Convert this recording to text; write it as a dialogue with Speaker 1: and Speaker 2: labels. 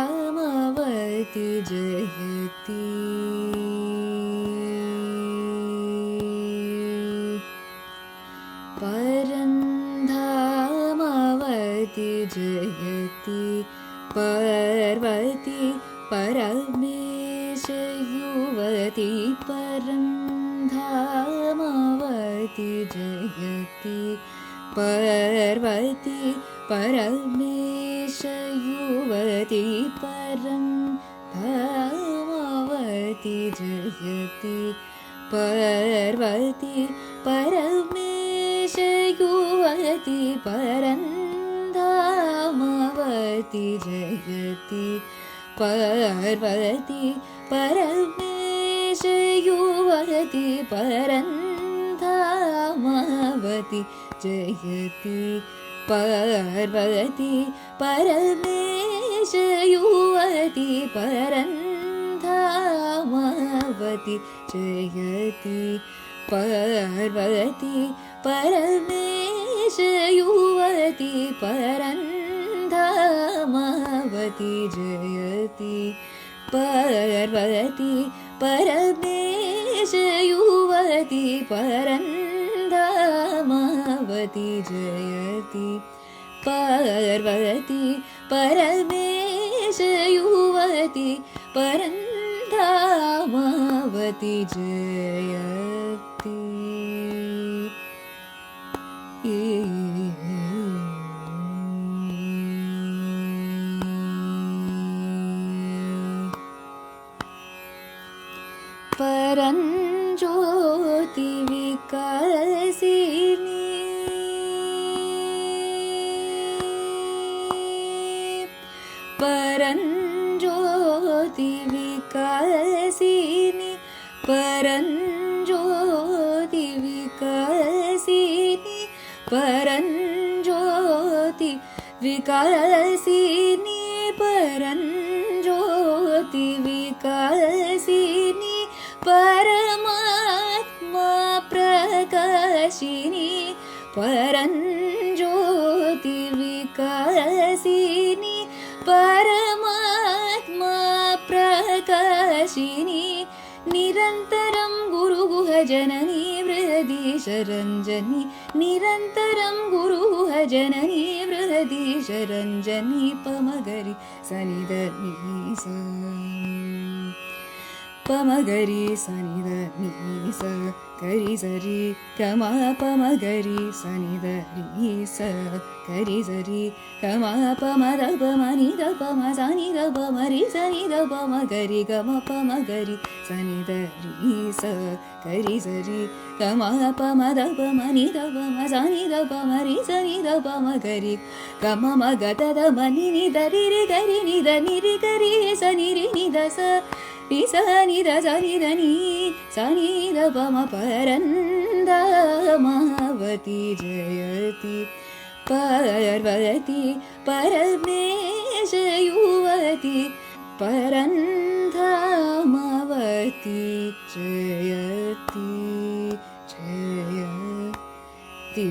Speaker 1: परन्धामवति जयति परन्धामवति जयति पार्वती परमेश युवती परन्धामवति जयति पार्वती परमेश युवती परन्धामवति जयति पार्वती परमेश युवती परन्धामवति जयति पार्वती परमेश युवती परन्धामवति जयति पार्वती परमेश युवती परन्धामवति जयति पार्वती परमेश युवती परन्धामवति जयति पार्वती परमेश युवती परन्धामवति जयति पार्वती परमेश युवती परन्धामवति जयति परञ्ज्योति विकासिनी परञ्ज्योति विकासिनी परञ्ज्योति विकासिनी परञ्ज्योति विकासिनी परञ्ज्योति विकासिनी परमात्मा प्रकाशिनी परञ्ज्योति विकासिनी परमात्मा प्रकाशिनी निरन्तरं गुरुगुह जननी बृहदीश रञ्जनी निरन्तरं गुरुगुह जननी बृहदीश रञ्जनी पमगरि सनिधनी सा पमगरि सनिधनी सा करि सरि कमा पमगरि सनिधनी सा करि सरि कमा पमद पमनिद पम सनिद पमरि सनिद पमगरि गम पमगरि सनिधनी सा करि सरि कमा पमद पमनिद पम सनिद पमरि सनिद पमगरि गम मगदद मनि निदरि रि गरि निद निरि गरि सनिरि निद स निद सनिधनी सनिद पम परन्धामवति जयति पार्वती परमेश युवती परन्धामवति जयति जयति